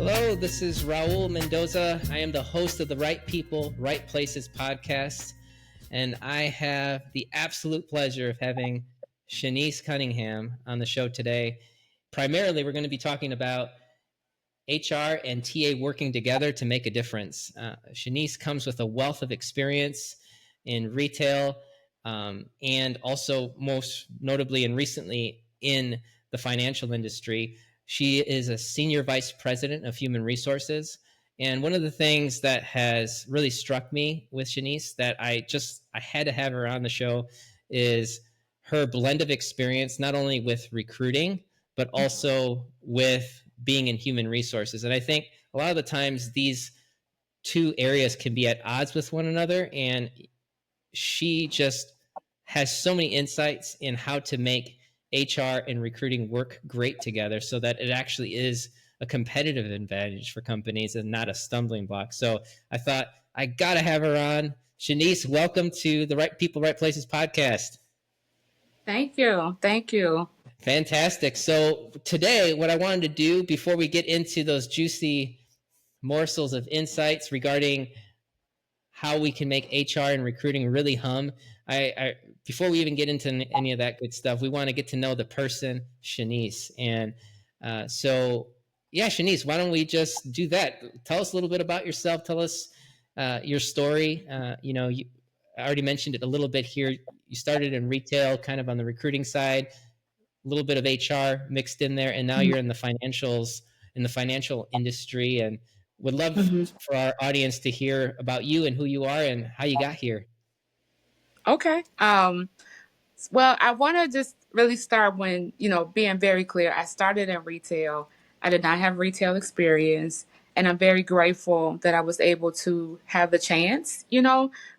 Hello, this is Raul Mendoza. I am the host of the Right People, Right Places podcast, and I have the absolute pleasure of having Chynise Cunningham on the show today. Primarily, we're going to be talking about HR and TA working together to make a difference. Chynise comes with a wealth of experience in retail and also most notably and recently in the financial industry. She is a senior vice president of human resources. And one of the things that has really struck me with Chynise that I had to have her on the show is her blend of experience, not only with recruiting, but also with being in human resources. And I think a lot of the times these two areas can be at odds with one another. And she just has so many insights in how to make HR and recruiting work great together so that it actually is a competitive advantage for companies and not a stumbling block. So I thought I got to have her on. Chynise, welcome to the Right People, Right Places podcast. Thank you. Thank you. Fantastic. So today, what I wanted to do before we get into those juicy morsels of insights regarding how we can make HR and recruiting really hum, I before we even get into any of that good stuff, we want to get to know the person, Chynise. And Chynise, why don't we just do that? Tell us a little bit about yourself. Tell us your story. I already mentioned it a little bit here. You started in retail, kind of on the recruiting side, a little bit of HR mixed in there, and now you're in the financial industry, and would love for our audience to hear about you and who you are and how you got here. Okay. Well, I want to just really start when, being very clear. I started in retail. I did not have retail experience, and I'm very grateful that I was able to have the chance.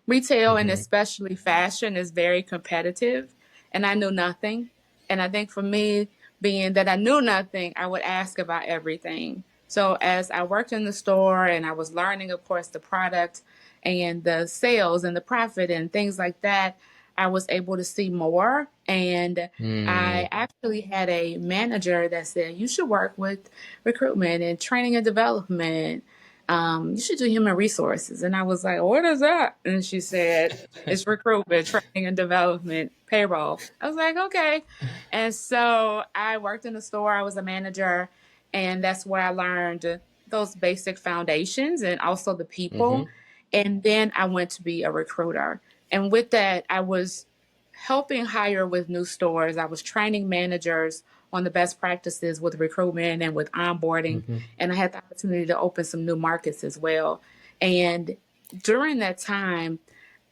Retail and especially fashion is very competitive, and I knew nothing. And I think for me, being that I knew nothing, I would ask about everything. So as I worked in the store and I was learning, of course, the product and the sales and the profit and things like that, I was able to see more. And I actually had a manager that said, you should work with recruitment and training and development. You should do human resources. And I was like, what is that? And she said, it's recruitment, training and development, payroll. I was like, okay. And so I worked in the store. I was a manager. And that's where I learned those basic foundations and also the people. And then I went to be a recruiter. And with that, I was helping hire with new stores. I was training managers on the best practices with recruitment and with onboarding. And I had the opportunity to open some new markets as well. And during that time,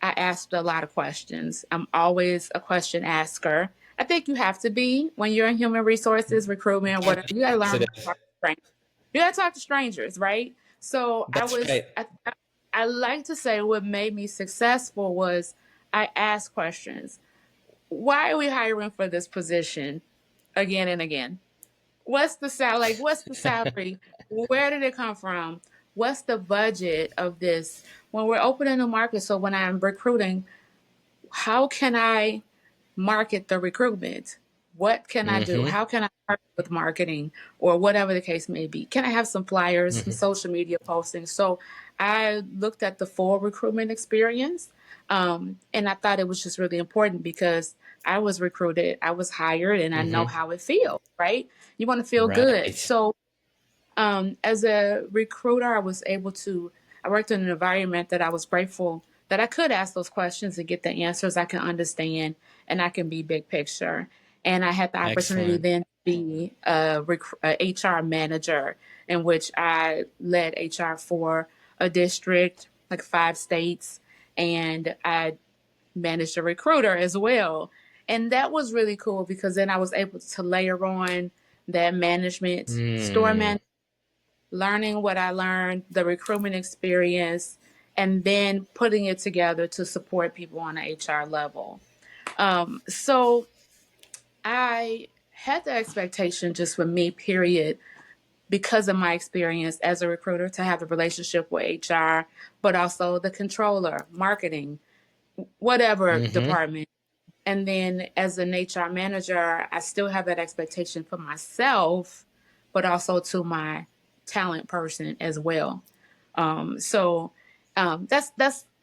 I asked a lot of questions. I'm always a question asker. I think you have to be when you're in human resources, recruitment, whatever. You got to learn how to talk to strangers. You got to talk to strangers, right? So I like to say what made me successful was I asked questions. Why are we hiring for this position again and again? What's the salary? What's the salary? Where did it come from? What's the budget of this? When we're opening a market, so when I'm recruiting, how can I market the recruitment? What can I do? How can I work with marketing or whatever the case may be? Can I have some flyers, some social media postings? So I looked at the full recruitment experience. And I thought it was just really important because I was recruited, I was hired, and I know how it feels, right? You want to feel good. So as a recruiter, I worked in an environment that I was grateful that I could ask those questions and get the answers I can understand and I can be big picture. And I had the opportunity then to be a HR manager in which I led HR for a district, like 5 states, and I managed a recruiter as well. And that was really cool because then I was able to layer on that management, store management, learning what I learned, the recruitment experience, and then putting it together to support people on an HR level. So I had the expectation just for me, period, because of my experience as a recruiter to have a relationship with HR, but also the controller, marketing, whatever department. And then as an HR manager, I still have that expectation for myself, but also to talent person as well. That's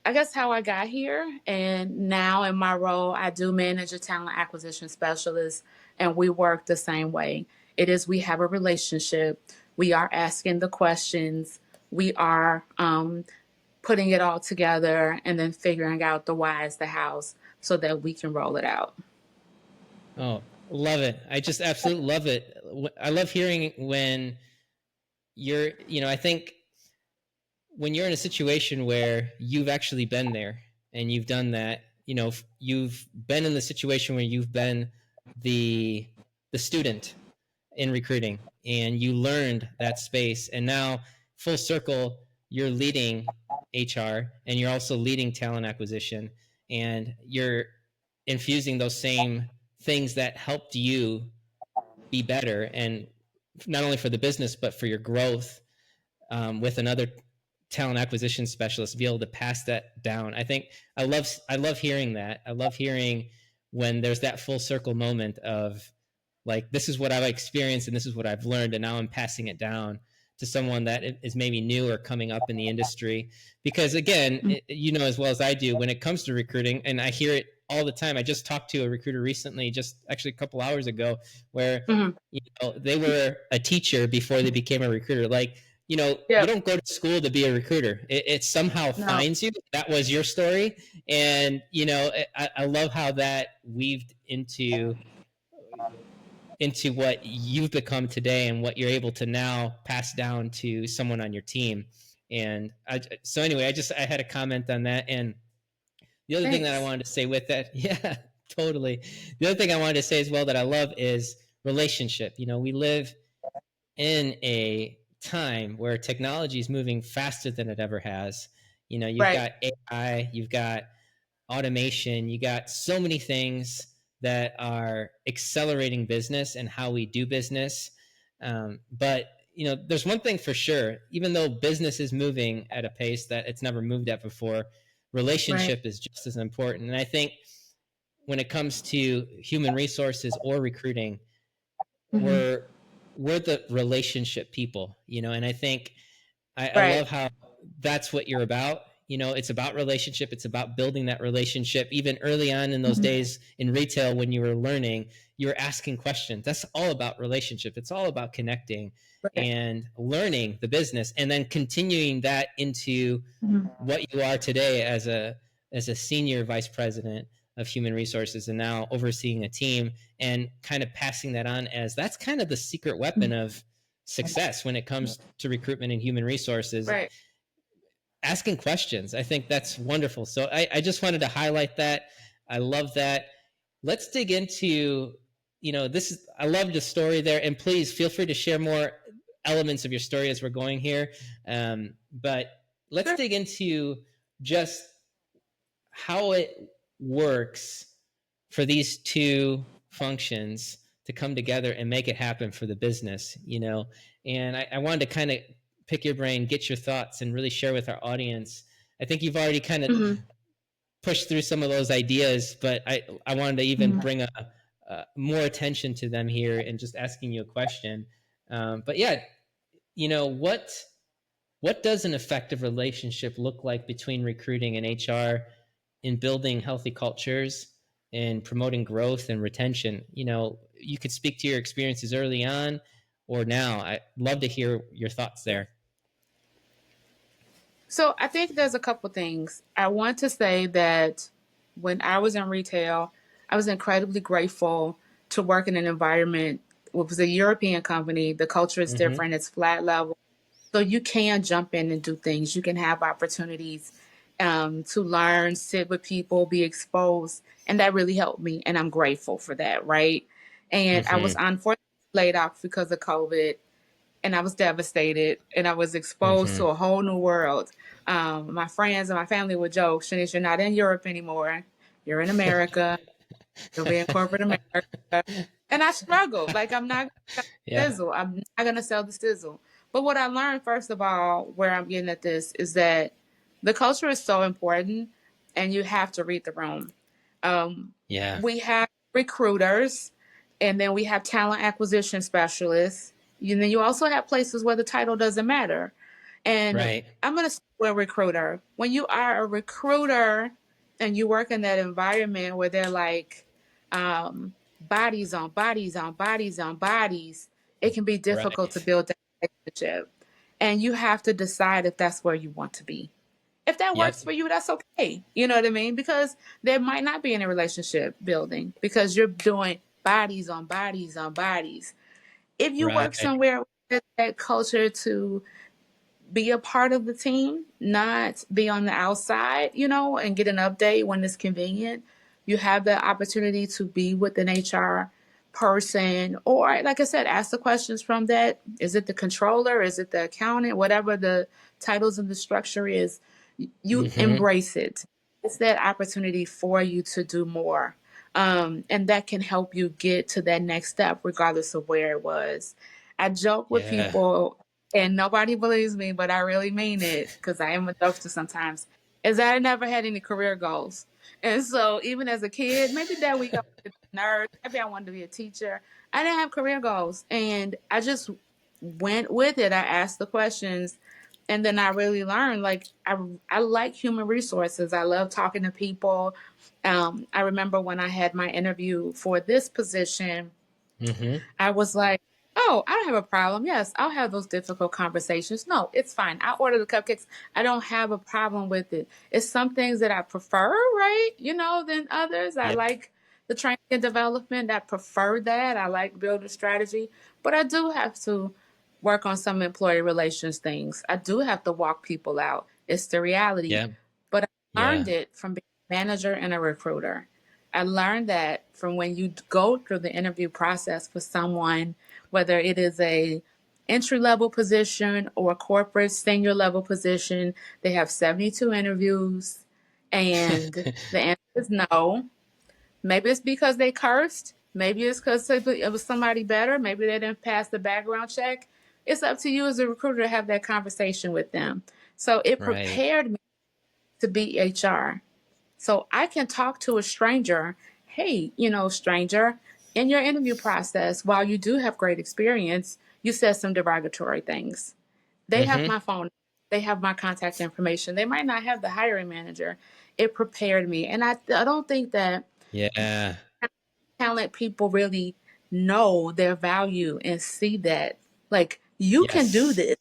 I guess how I got here. And now in my role, I do manage a talent acquisition specialist, and we work the same way. It is we have a relationship. We are asking the questions. We are putting it all together and then figuring out the whys, the hows, so that we can roll it out. Oh, love it. I just absolutely love it. I love hearing when I think when you're in a situation where you've actually been there and you've done that, you've been in the situation where you've been the student in recruiting and you learned that space, and now full circle you're leading HR and you're also leading talent acquisition, and you're infusing those same things that helped you be better, and not only for the business but for your growth, with another talent acquisition specialist to be able to pass that down. I think I love hearing that. I love hearing when there's that full circle moment of like, this is what I've experienced and this is what I've learned, and now I'm passing it down to someone that is maybe new or coming up in the industry. Because again, as well as I do, when it comes to recruiting, and I hear it all the time. I just talked to a recruiter recently, just actually a couple hours ago, where they were a teacher before they became a recruiter. Like, you don't go to school to be a recruiter. It somehow finds you. That was your story. And, I love how that weaved into what you've become today and what you're able to now pass down to someone on your team. And so anyway, I had a comment on that. And the other thing that I wanted to say with that, yeah, totally. The other thing I wanted to say as well that I love is relationship. We live in a time where technology is moving faster than it ever has. You've got AI, you've got automation, you got so many things that are accelerating business and how we do business. But there's one thing for sure, even though business is moving at a pace that it's never moved at before, relationship is just as important. And I think when it comes to human resources or recruiting, we're the relationship people, and I think I love how that's what you're about. It's about relationship. It's about building that relationship. Even early on in those days in retail, when you were learning, you were asking questions. That's all about relationship. It's all about connecting and learning the business, and then continuing that into what you are today as a senior vice president of human resources, and now overseeing a team and kind of passing that on, as that's kind of the secret weapon of success when it comes to recruitment and human resources. Asking questions. I think that's wonderful. So I just wanted to highlight that. I love that. Let's dig into, I love the story there, and please feel free to share more elements of your story as we're going here. But let's dig into just how it works for these two functions to come together and make it happen for the business, and I wanted to kind of pick your brain, get your thoughts, and really share with our audience. I think you've already kind of pushed through some of those ideas, but I wanted to even bring a more attention to them here and just asking you a question. But yeah, what does an effective relationship look like between recruiting and HR in building healthy cultures and promoting growth and retention? You could speak to your experiences early on or now. I'd love to hear your thoughts there. So I think there's a couple things. I want to say that when I was in retail, I was incredibly grateful to work in an environment. It was a European company. The culture is different. It's flat level. So you can jump in and do things. You can have opportunities to learn, sit with people, be exposed. And that really helped me. And I'm grateful for that, right? And I was unfortunately laid off because of COVID. And I was devastated, and I was exposed to a whole new world. My friends and my family would joke, Chynise, you're not in Europe anymore. You're in America. You'll be in corporate America. And I struggled. Like, I'm not sizzle. I'm not going to sell the sizzle. But what I learned, first of all, where I'm getting at this, is that the culture is so important, and you have to read the room. We have recruiters, and then we have talent acquisition specialists, Then you also have places where the title doesn't matter. And Right. I'm going to say a recruiter. When you are a recruiter and you work in that environment where they're like bodies on bodies on bodies on bodies, it can be difficult to Right. build that relationship. And you have to decide if that's where you want to be. If that works Yep. for you, that's okay. You know what I mean? Because there might not be any relationship building because you're doing bodies on bodies on bodies. If you work Right. somewhere with that culture to be a part of the team, not be on the outside, and get an update when it's convenient. You have the opportunity to be with an HR person, or like I said, ask the questions from that. Is it the controller? Is it the accountant? Whatever the titles and the structure is, you Mm-hmm. embrace it. It's that opportunity for you to do more. And that can help you get to that next step, regardless of where it was. I joke with Yeah. people, and nobody believes me, but I really mean it because I am a jokester sometimes, is that I never had any career goals. And so even as a kid, maybe that week I wanted to be a nurse, maybe I wanted to be a teacher. I didn't have career goals. And I just went with it. I asked the questions, and then I really learned. Like I like human resources. I love talking to people. I remember when I had my interview for this position, Mm-hmm. I was like, oh, I don't have a problem. Yes, I'll have those difficult conversations. No, it's fine. I order the cupcakes. I don't have a problem with it. It's some things that I prefer, right? Than others. I Yep. like the training and development. I prefer that. I like building strategy. But I do have to work on some employee relations things. I do have to walk people out. It's the reality. Yep. But I Yeah. learned it from being a manager and a recruiter. I learned that from when you go through the interview process for someone, whether it is a entry level position or a corporate senior level position, they have 72 interviews, and the answer is no. Maybe it's because they cursed. Maybe it's because it was somebody better. Maybe they didn't pass the background check. It's up to you as a recruiter to have that conversation with them. So it Right. prepared me to be HR. So I can talk to a stranger. Hey, stranger, in your interview process, while you do have great experience, you said some derogatory things. They have Mm-hmm. my phone, they have my contact information. They might not have the hiring manager. It prepared me. And I don't think that Yeah. talent people really know their value and see that. Like, you can do Yes. this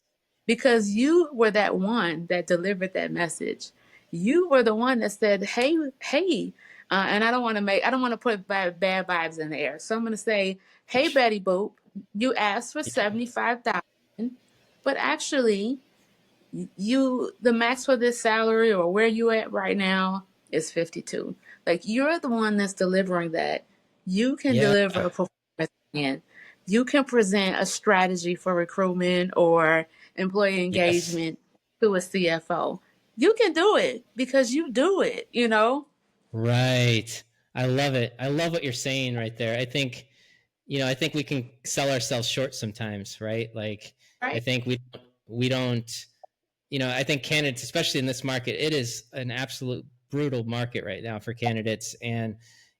because you were that one that delivered that message. You were the one that said, hey, hey. And I don't want to put bad vibes in the air. So I'm going to say, hey, Betty Boop, you asked for 75,000, but actually the max for this salary or where you at right now is 52. Like, you're the one that's delivering that. You can Yeah. deliver a performance plan. You can present a strategy for recruitment or employee Yes. engagement to a CFO. You can do it because you do it. Right. I love it. I love what you're saying right there. I think we can sell ourselves short sometimes, right? Like, I Right? think we don't, I think candidates, especially in this market, it is an absolute brutal market right now for candidates. And,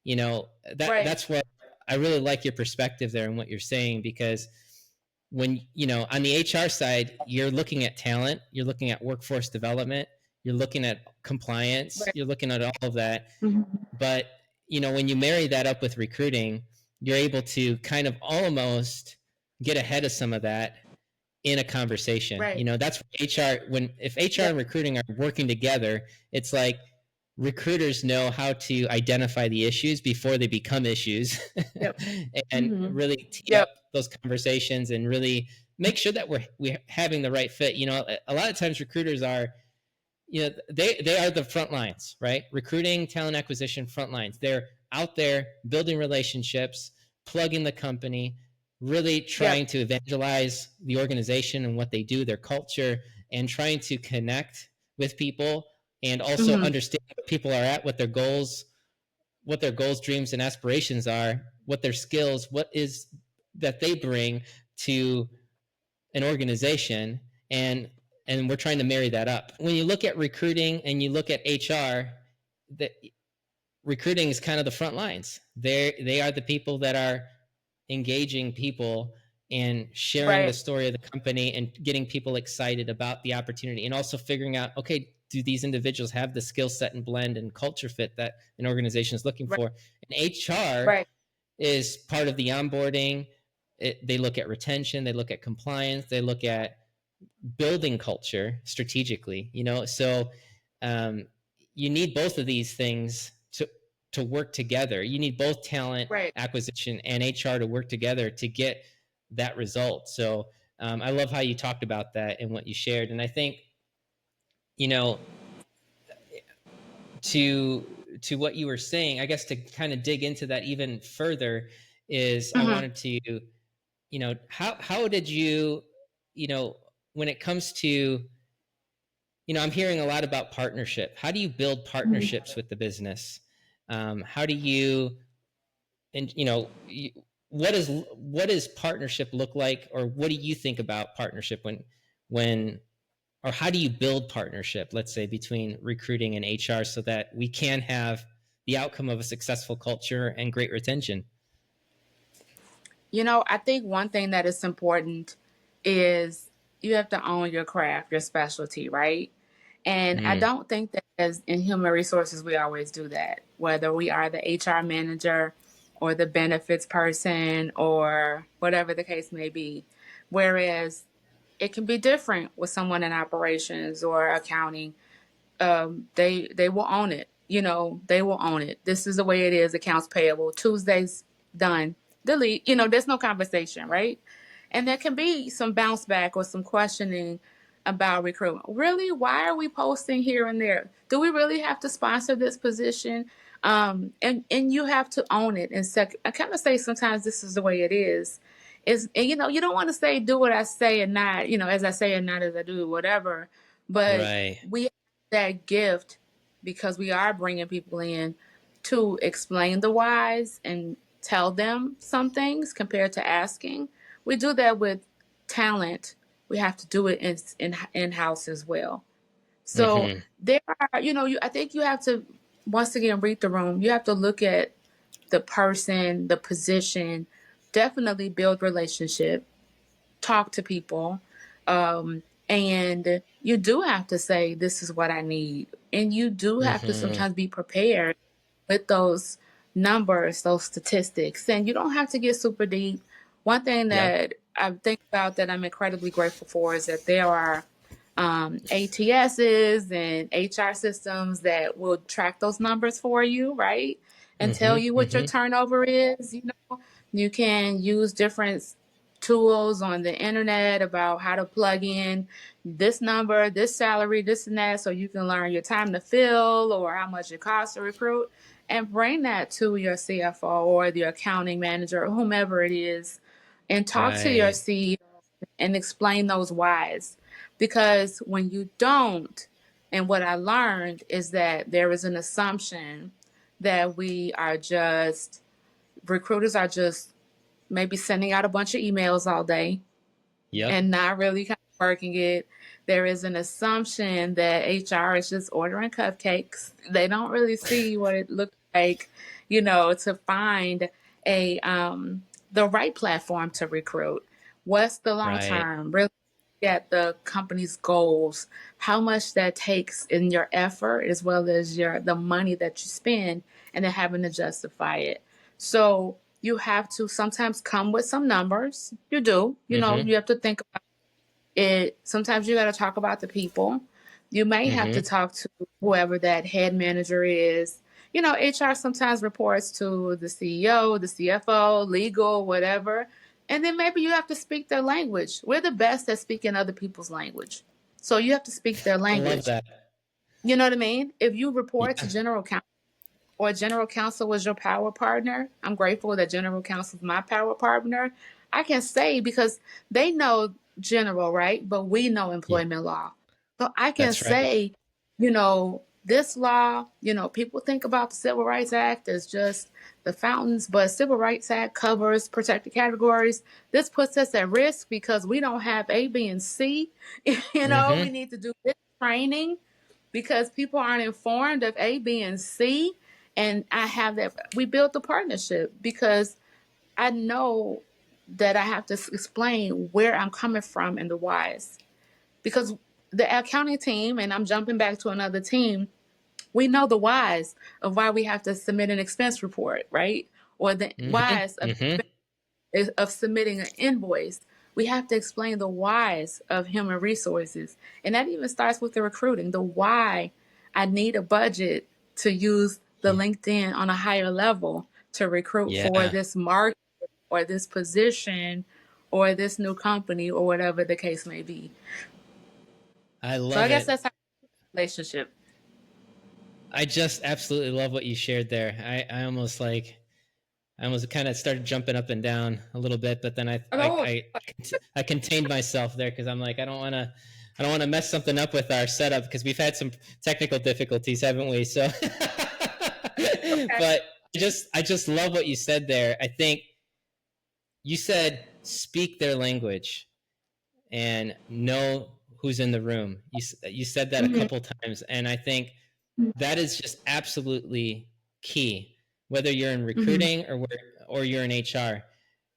Right. that's what I really like your perspective there and what you're saying, because when, on the HR side, you're looking at talent, you're looking at workforce development, you're looking at compliance, Right. you're looking at all of that. Mhm. But, when you marry that up with recruiting, you're able to kind of almost get ahead of some of that in a conversation. Right. That's HR, when if HR Yep. and recruiting are working together, it's like recruiters know how to identify the issues before they become issues Yep. and Hmm. really tee up Yep. those conversations and really make sure that we're having the right fit. A lot of times recruiters are, they are the front lines, right? Recruiting, talent acquisition, front lines. They're out there building relationships, plugging the company, really Yep. trying to evangelize the organization and what they do, their culture, and trying to connect with people and also Hmm. understand where people are at, what their goals, dreams, and aspirations are, what their skills, what is that they bring to an organization, and we're trying to marry that up. When you look at recruiting and you look at HR, the recruiting is kind of the front lines. They are the people that are engaging people and sharing the Right. story of the company and getting people excited about the opportunity, and also figuring out, okay, do these individuals have the skill set and blend and culture fit that an organization is looking Right. for? And HR Right. is part of the onboarding. They look at retention, they look at compliance, they look at building culture strategically, so um, you need both of these things to work together. You need both talent Right. acquisition and HR to work together to get that result. So I love how you talked about that and what you shared. And I think, you know, to what you were saying, I guess to kind of dig into that even further is I Mm-hmm. wanted to, how did you, when it comes to, I'm hearing a lot about partnership. How do you build partnerships with the business? How do you, and what does partnership look like, or what do you think about partnership when, or how do you build partnership, let's say, between recruiting and HR so that we can have the outcome of a successful culture and great retention? I think one thing that is important is you have to own your craft, your specialty, right? And I Mm, don't think that as in human resources, we always do that, whether we are the HR manager or the benefits person or whatever the case may be. Whereas it can be different with someone in operations or accounting. They will own it. They will own it. This is the way it is. Accounts payable. Tuesday's done. Delete. There's no conversation, right? And there can be some bounce back or some questioning about recruitment. Really, why are we posting here and there? Do we really have to sponsor this position? And you have to own it. And I kind of say sometimes this is the way it is. And you don't want to say do what I say and not, as I say and not as I do, whatever. But right. we have that gift because we are bringing people in to explain the whys and tell them some things compared to asking. We do that with talent. We have to do it in house as well. So Mm-hmm. there are, I think you have to once again read the room. You have to look at the person, the position, definitely build relationship, talk to people. And you do have to say, this is what I need. And you do have to Mm-hmm. sometimes be prepared with those numbers, those statistics. And you don't have to get super deep. One thing Yep. that I think about that I'm incredibly grateful for is that there are ATSs and HR systems that will track those numbers for you, right? And tell you Mm-hmm. what your Mm-hmm. turnover is. You can use different tools on the internet about how to plug in this number, this salary, this and that, so you can learn your time to fill or how much it costs to recruit, and bring that to your CFO or the accounting manager or whomever it is, and talk to your Right. CEO and explain those whys. Because when you don't, and what I learned is that there is an assumption that recruiters are just maybe sending out a bunch of emails all day Yep. and not really kind of working it. There is an assumption that HR is just ordering cupcakes. They don't really see what it looks like, to find a the right platform to recruit. What's the long Right. term? Really at the company's goals, how much that takes in your effort as well as the money that you spend, and then having to justify it. So you have to sometimes come with some numbers. You do. Mm-hmm. You have to think about it. Sometimes you got to talk about the people. You may have to Mm-hmm. talk to whoever that head manager is. HR sometimes reports to the CEO, the CFO, legal, whatever. And then maybe you have to speak their language. We're the best at speaking other people's language. So you have to speak their I love language. that. You know what I mean? If you report to Yeah. general counsel, or general counsel was your power partner, I'm grateful that general counsel is my power partner. I can say because they know general, right? But we know Yeah. employment law. So I can That's right. say, this law, people think about the Civil Rights Act as just the fountains, but Civil Rights Act covers protected categories. This puts us at risk because we don't have A, B, and C. We Mm-hmm. need to do this training because people aren't informed of A, B, and C. And I have that. We built the partnership because I know. that I have to explain where I'm coming from and the whys. Because the accounting team, and I'm jumping back to another team, we know the whys of why we have to submit an expense report, right? Or the Mm-hmm. whys Mm-hmm. of submitting an invoice. We have to explain the whys of human resources. And that even starts with the recruiting, the why I need a budget to use the LinkedIn on a higher level to recruit for Yeah, this market or this position or this new company or whatever the case may be. I So I love guess it. that's our relationship. I just absolutely love what you shared there. I almost kind of started jumping up and down a little bit, but then Oh, I contained myself there because I'm like, I don't want to mess something up with our setup because we've had some technical difficulties, haven't we? So, okay. but I just love what you said there. I think you said speak their language and know who's in the room. You said that a Mm-hmm. couple times, and I think that is just absolutely key. Whether you're in Mm-hmm. recruiting or you're in HR,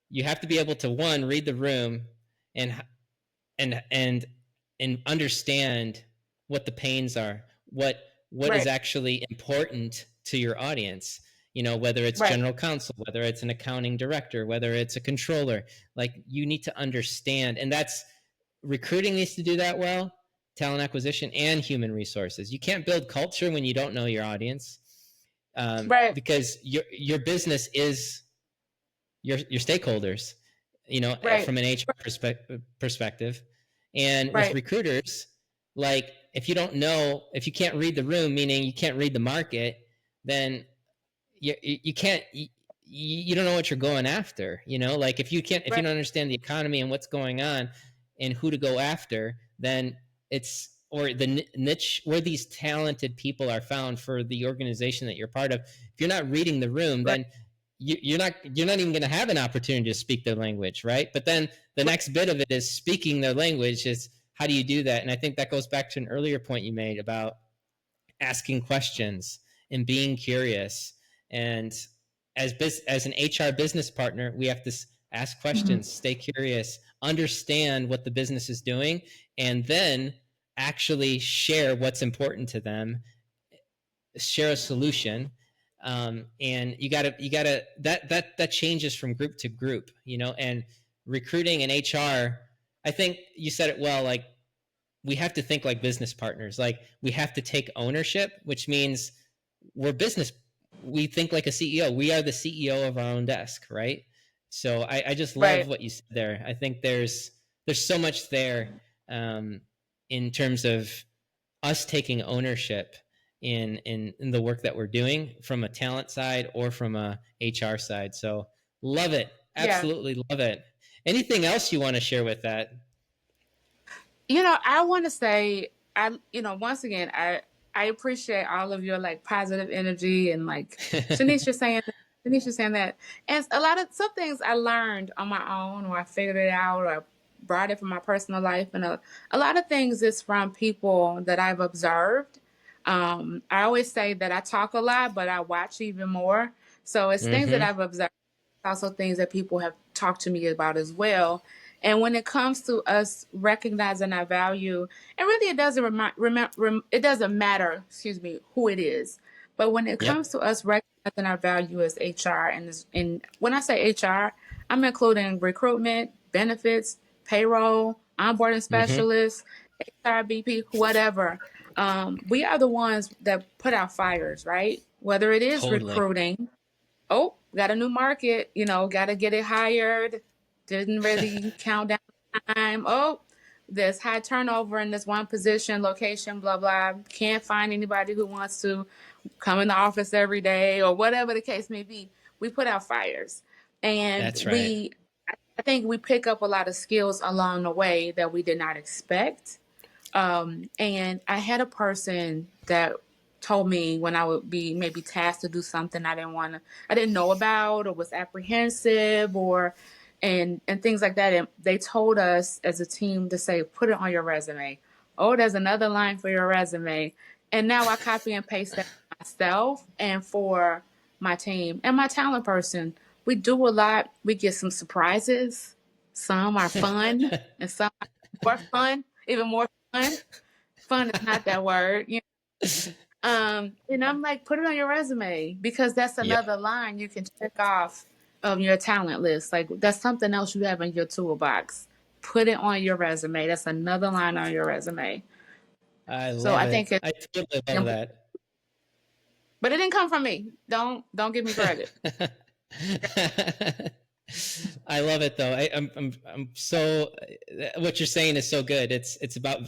you have to be able to one read the room and and and and understand what the pains are, what is Right. actually important to your audience. You know, whether it's Right. general counsel, whether it's an accounting director, whether it's a controller, like you need to understand, and that's recruiting needs to do that well, talent acquisition and human resources. You can't build culture when you don't know your audience, Right. because your business is your stakeholders, you know, Right. from an HR perspective. And with Right. recruiters, like if you can't read the room, meaning you can't read the market, then you can't you don't know what you're going after, you know, like if you Right. don't understand the economy and what's going on and who to go after, then it's or the niche where these talented people are found for the organization that you're part of. If you're not reading the room, Right. then you're not even going to have an opportunity to speak their language, right? But then the next bit of it is speaking their language. Is how do you do that? And I think that goes back to an earlier point you made about asking questions and being curious. And as an HR business partner, we have to ask Mhm. questions, stay curious, understand what the business is doing, and then actually share what's important to them, share a solution. And you gotta that changes from group to group, you know. And recruiting and HR, I think you said it well, like we have to think like business partners. Like we have to take ownership, which means we're business. We think like a CEO. We are the CEO of our own desk, right? So I just love Right. what you said there. I think there's so much there, in terms of us taking ownership in the work that we're doing from a talent side or from a HR side. So love it. Yeah. Absolutely love it. Anything else you want to share with that? I want to say, once again, I appreciate all of your like positive energy and like Shanice saying, Shanice saying that, and a lot of some things I learned on my own, or I figured it out, or I brought it from my personal life, and a lot of things is from people that I've observed. I always say that I talk a lot, but I watch even more. So it's things that Mm-hmm. I've observed, also things that people have talked to me about as well. And when it comes to us recognizing our value, and really it doesn't it doesn't matter, excuse me, who it is. But when it Yep. comes to us recognizing our value as HR, and when I say HR, I'm including recruitment, benefits, payroll, onboarding Mm-hmm. specialists, HR BP, whatever. We are the ones that put out fires, right? Whether it is Totally. recruiting, oh, got a new market, got to get it hired. Didn't really count down the time. Oh, there's high turnover in this one position, location, blah, blah. Can't find anybody who wants to come in the office every day or whatever the case may be. We put out fires. And That's right. I think we pick up a lot of skills along the way that we did not expect. And I had a person that told me when I would be maybe tasked to do something I didn't know about or was apprehensive and things like that. And they told us as a team to say, put it on your resume. Oh, there's another line for your resume. And now I copy and paste that myself and for my team and my talent person. we do a lot. We get some surprises. Some are fun, and some are more fun, even more fun. Fun is not that word. And I'm like, put it on your resume because that's Yep. another line you can check off of your talent list. Like that's something else you have in your toolbox. Put it on your resume. That's another line on your resume. I So love I it. think it's I totally love important. that. But it didn't come from me. Don't give me credit. I love it though. I'm so what you're saying is so good. It's about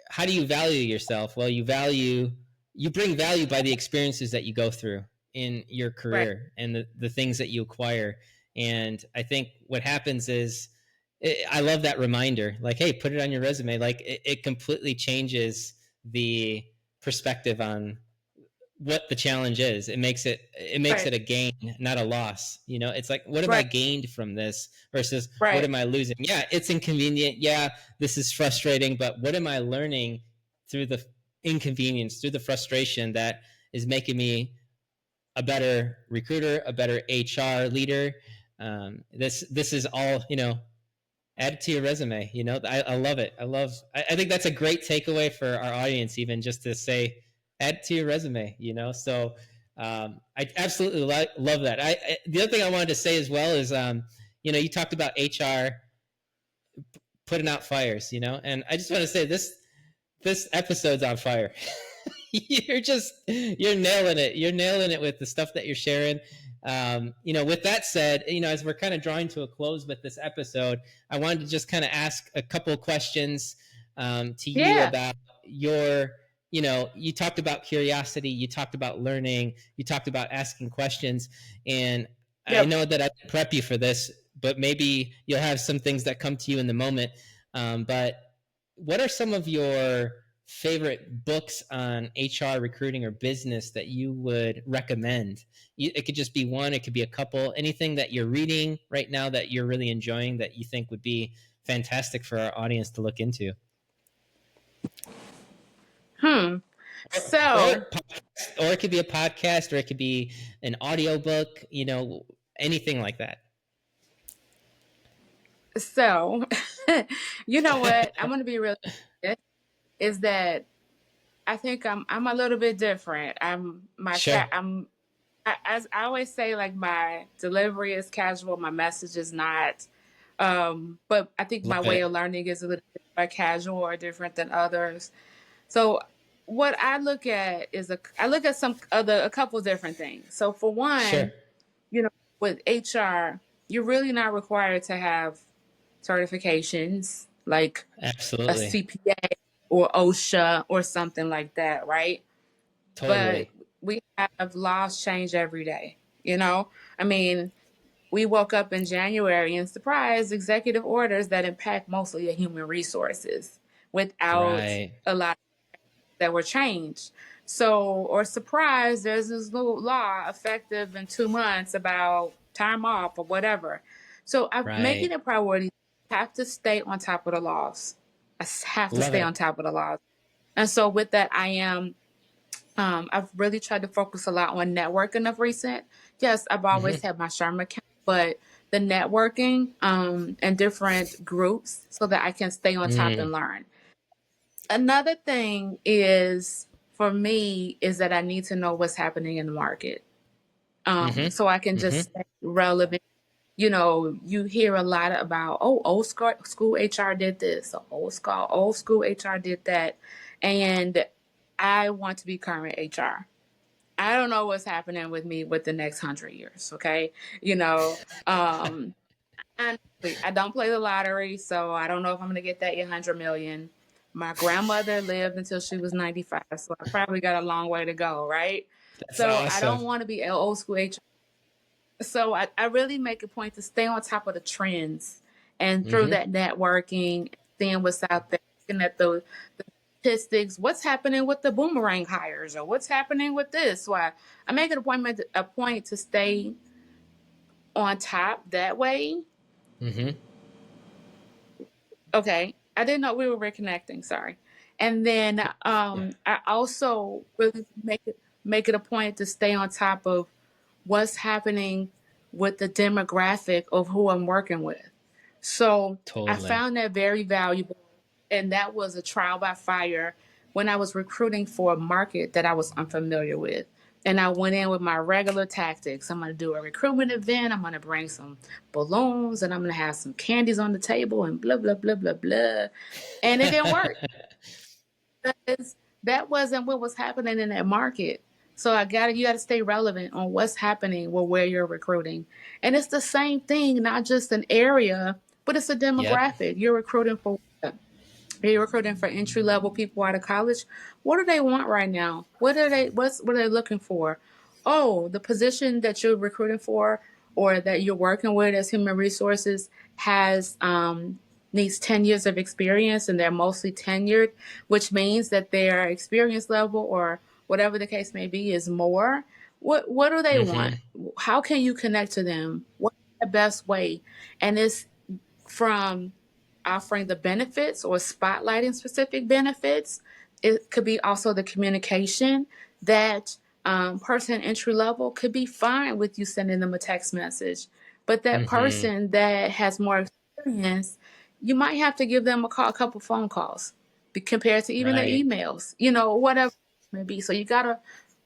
how do you value yourself? Well, you bring value by the experiences that you go through in your Right. career and the things that you acquire. And I think what happens is I love that reminder. Like, hey, put it on your resume. Like it completely changes the perspective on what the challenge is. It makes it Right. a gain, not a loss. It's like, what have I Right. gained from this versus what Right. am I losing? Yeah, it's inconvenient. Yeah, this is frustrating, but what am I learning through the inconvenience, through the frustration that is making me a better recruiter, a better HR leader? This is all add it to your resume. I love it. I think that's a great takeaway for our audience, even just to say add it to your resume. So I absolutely love that. The other thing I wanted to say as well is you talked about HR putting out fires, and I just want to say this episode's on fire. You're nailing it. You're nailing it with the stuff that you're sharing. With that said, as we're kind of drawing to a close with this episode, I wanted to just kind of ask a couple of questions to you Yeah. about you talked about curiosity, you talked about learning, you talked about asking questions, and I Yep. know that I didn't prep you for this, but maybe you'll have some things that come to you in the moment. But what are some of your favorite books on HR recruiting or business that you would recommend? It could just be one, it could be a couple, anything that you're reading right now that you're really enjoying that you think would be fantastic for our audience to look into. Or, So or it could be a podcast, or it could be an audiobook, anything like that. so you know what? I'm gonna be real is that I think I'm a little bit different. Sure. As I always say, like my delivery is casual, my message is not. But I think my Love way it. of learning is a little bit more casual or different than others. So what I look at is I look at a couple different things. So for Sure. one, you know, with HR, you're really not required to have certifications like a Absolutely. CPA or OSHA or something like that, right? But Totally. we have laws change every day. You know, I mean, we woke up in January and surprise executive orders that impact mostly the human resources without Right. a lot that were changed. So, or surprise, there's this new law effective in 2 months about time off or whatever. So, I'm making Right. it a priority. I have to stay on top of the laws. I have to Love stay it. on top of the laws. And so, with that, I've really tried to focus a lot on networking of recent. Yes, I've always Mm-hmm. had my Sharma account, but the networking and different groups so that I can stay on top Mm. and learn. Another thing is for me is that I need to know what's happening in the market. So I can Mm-hmm. Mm-hmm. just stay relevant. You hear a lot about, oh, school HR did this, or old school HR did that. And I want to be current HR. I don't know what's happening with me with the next 100 years. Okay. You know, um, honestly, I don't play the lottery, so I don't know if I'm going to get that 100 million. My grandmother lived until she was 95, so I probably got a long way to go, right? That's So I awesome. don't want to be an old school HR. So I really make a point to stay on top of the trends and through Mm-hmm. that networking, seeing what's out there, looking at the statistics, what's happening with the boomerang hires or what's happening with this. So I make a point to stay on top that way. Mm-hmm. Okay. I didn't know we were reconnecting. Sorry. And then Yeah. I also really make it a point to stay on top of what's happening. with the demographic of who I'm working with. So I Totally. found that very valuable. And that was a trial by fire when I was recruiting for a market that I was unfamiliar with. And I went in with my regular tactics. I'm going to do a recruitment event. I'm going to bring some balloons and I'm going to have some candies on the table and blah, blah, blah, blah, blah. And it didn't work because that wasn't what was happening in that market. So you got to stay relevant on what's happening with where you're recruiting. And it's the same thing, not just an area, but it's a Yep. demographic. You're recruiting for what? You're recruiting for entry level people out of college. What do they want right now? What are they looking for? Oh, the position that you're recruiting for or that you're working with as human resources has needs 10 years of experience and they're mostly tenured, which means that their experience level or whatever the case may be is more. What do they want? Mm-hmm. How can you connect to them? What's the best way? And it's from offering the benefits or spotlighting specific benefits. It could be also the communication that person entry level could be fine with you sending them a text message. But that Mm-hmm. person that has more experience, you might have to give them a couple phone calls compared to even the Right. emails, whatever it may be. So you got to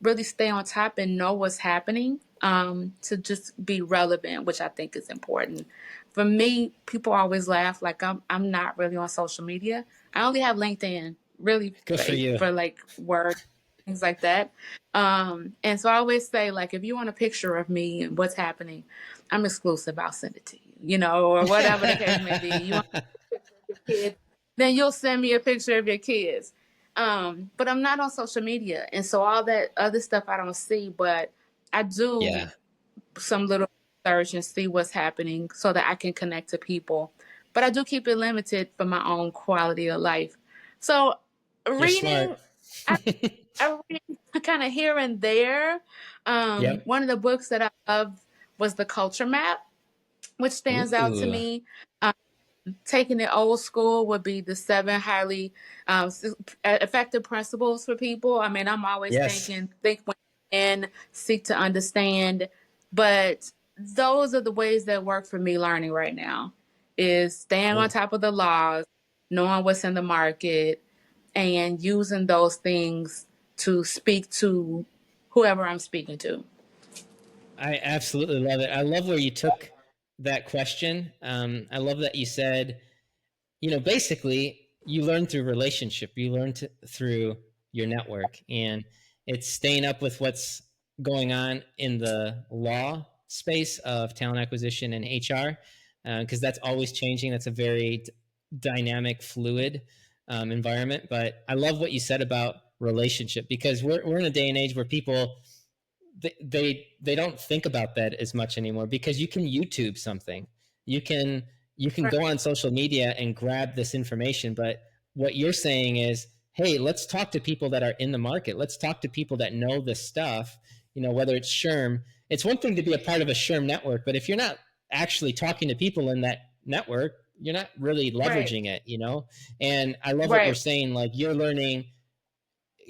really stay on top and know what's happening to just be relevant, which I think is important. For me, people always laugh like I'm not really on social media. I only have LinkedIn, really, Good for you. for like work, things like that. And so I always say, like, if you want a picture of me and what's happening, I'm exclusive. I'll send it to you, or whatever the case may be. You want a picture of your kids, then you'll send me a picture of your kids. But I'm not on social media, and so all that other stuff I don't see, but I do Yeah. some little research and see what's happening so that I can connect to people. But I do keep it limited for my own quality of life. So You're smart. reading, I, I read kind of here and there. Yep. One of the books that I loved was The Culture Map, which stands out to Ooh. me. Taking it old school would be the 7 highly effective principles for people. I mean, I'm always Yes. thinking, think when and seek to understand. But those are the ways that work for me learning right now is staying on Cool. top of the laws, knowing what's in the market, and using those things to speak to whoever I'm speaking to. I absolutely love it. I love where you took that question. I love that you said, basically, you learn through relationship. You learn through your network, and it's staying up with what's going on in the law space of talent acquisition and HR, because that's always changing. That's a very dynamic, fluid environment. But I love what you said about relationship because we're in a day and age where people they don't think about that as much anymore because you can YouTube something. You can you can Right. go on social media and grab this information, but what you're saying is, hey, let's talk to people that are in the market. Let's talk to people that know this stuff, whether it's SHRM. It's one thing to be a part of a SHRM network, but if you're not actually talking to people in that network, you're not really Right. leveraging it. And I love what you're Right. saying, like you're learning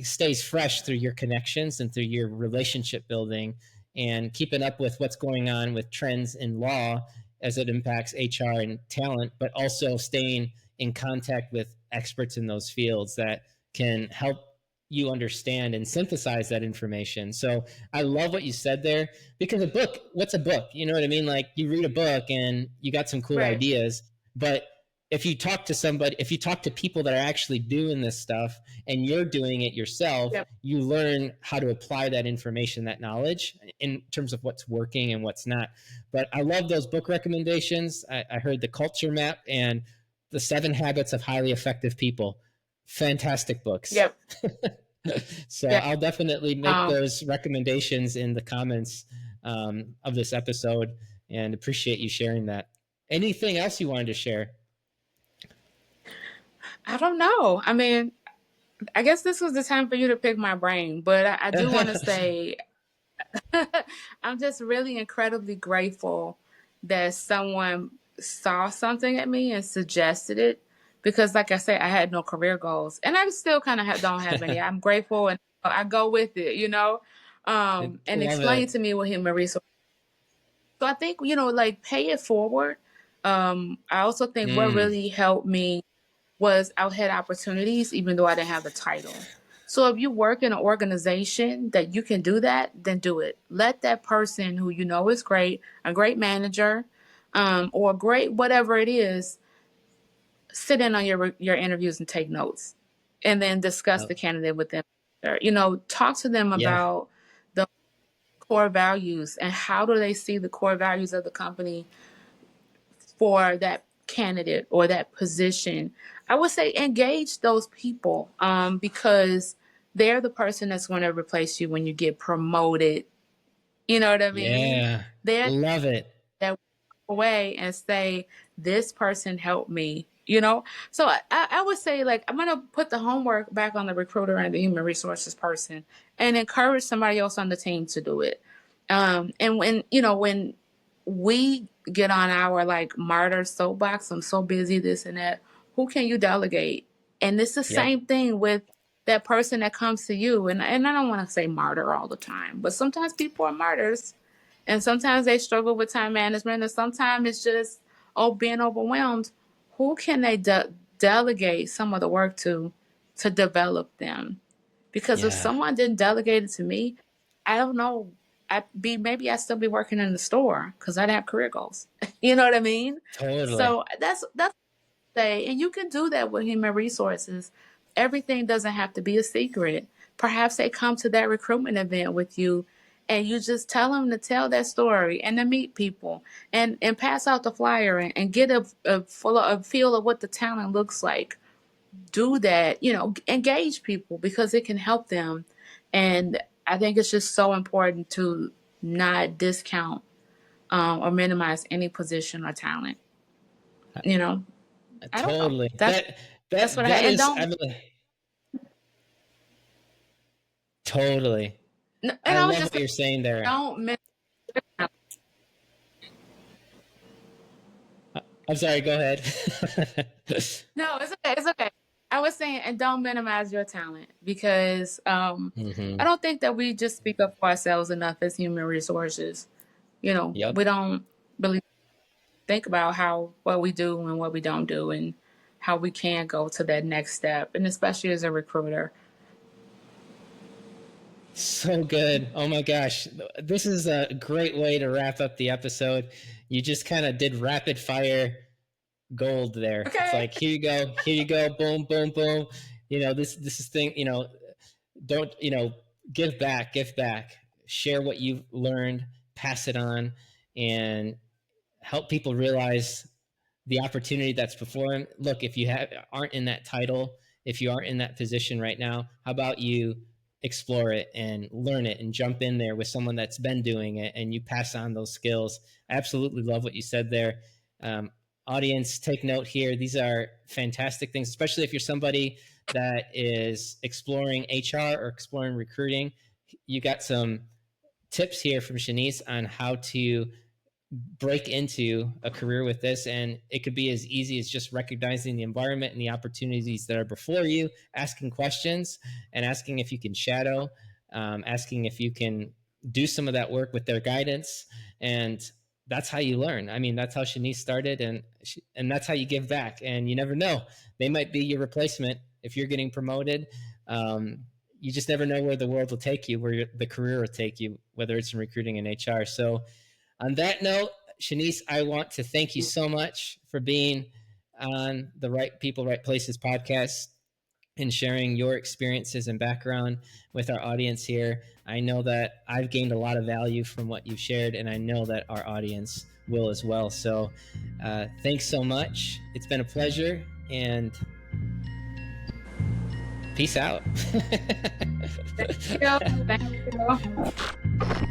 stays fresh through your connections and through your relationship building and keeping up with what's going on with trends in law as it impacts HR and talent, but also staying in contact with experts in those fields that can help you understand and synthesize that information. So I love what you said there because what's a book? You know what I mean? Like you read a book and you got some cool Right. ideas, but if you talk to people that are actually doing this stuff and you're doing it yourself, Yep. you learn how to apply that information, that knowledge in terms of what's working and what's not. But I love those book recommendations. I heard the Culture Map and the 7 Habits of Highly Effective People. Fantastic books. Yep. So Yeah. I'll definitely make Um, those recommendations in the comments of this episode and appreciate you sharing that. Anything else you wanted to share? I don't know. I mean, I guess this was the time for you to pick my brain, but I do want to say I'm just really incredibly grateful that someone saw something at me and suggested it because, like I said, I had no career goals and I still kind of don't have any. I'm grateful and I go with it, I and love explain it. to me what human resources. So I think, like pay it forward. I also think what Mm, really helped me was I had opportunities even though I didn't have the title. So if you work in an organization that you can do that, then do it. Let that person who you know is great, a great manager, or a great whatever it is, sit in on your interviews and take notes, and then discuss oh, the candidate with them. Talk to them yeah, about the core values and how do they see the core values of the company for that candidate or that position. I would say engage those people, because they're the person that's going to replace you when you get promoted. You know what I mean? yeah. They're Love it. that walk away and say, this person helped me. So I would say, like, I'm gonna put the homework back on the recruiter and the human resources person and encourage somebody else on the team to do it. And when we get on our like martyr soapbox, I'm so busy, this and that, who can you delegate? And it's the Yep. same thing with that person that comes to you. And I don't want to say martyr all the time, but sometimes people are martyrs, and sometimes they struggle with time management, and sometimes it's just, being overwhelmed. Who can they delegate some of the work to develop them? Because if Yeah, someone didn't delegate it to me, I don't know. Maybe I'd still be working in the store because I didn't have career goals. You know what I mean? totally. So that's say, and you can do that with human resources. Everything doesn't have to be a secret. Perhaps they come to that recruitment event with you and you just tell them to tell that story and to meet people and pass out the flyer and get a feel of what the talent looks like. Do that, engage people because it can help them. And I think it's just so important to not discount, or minimize any position or talent. You know, I don't know. Totally. That's what I That and is, I don't mean, totally. and I I was love just what you're saying there. don't miss. I'm sorry, go ahead. No, it's okay. It's okay. I was saying, and don't minimize your talent because I Hmm. don't think that we just speak up for ourselves enough as human resources. Yep. We don't really think about what we do and what we don't do and how we can go to that next step, and especially as a recruiter. So good. Oh my gosh. This is a great way to wrap up the episode. You just kind of did rapid fire gold there. It's Okay. like, here you go, boom, boom, boom. This is thing, don't, give back, share what you've learned, pass it on, and help people realize the opportunity that's before them. Look, if you aren't in that title, if you aren't in that position right now, how about you explore it and learn it and jump in there with someone that's been doing it and you pass on those skills. I absolutely love what you said there. Um, Audience, take note here. These are fantastic things, especially if you're somebody that is exploring HR or exploring recruiting. You got some tips here from Chynise on how to break into a career with this. And it could be as easy as just recognizing the environment and the opportunities that are before you, asking questions and asking if you can shadow, asking if you can do some of that work with their guidance. And that's how you learn. I mean, that's how Chynise started, and that's how you give back. And you never know, they might be your replacement if you're getting promoted. You just never know where the world will take you, where the career will take you, whether it's in recruiting and HR. So on that note, Chynise, I want to thank you so much for being on the Right People, Right Places podcast and sharing your experiences and background with our audience here. I know that I've gained a lot of value from what you've shared, and I know that our audience will as well. So thanks so much. It's been a pleasure, and peace out. Thank you. Thank you.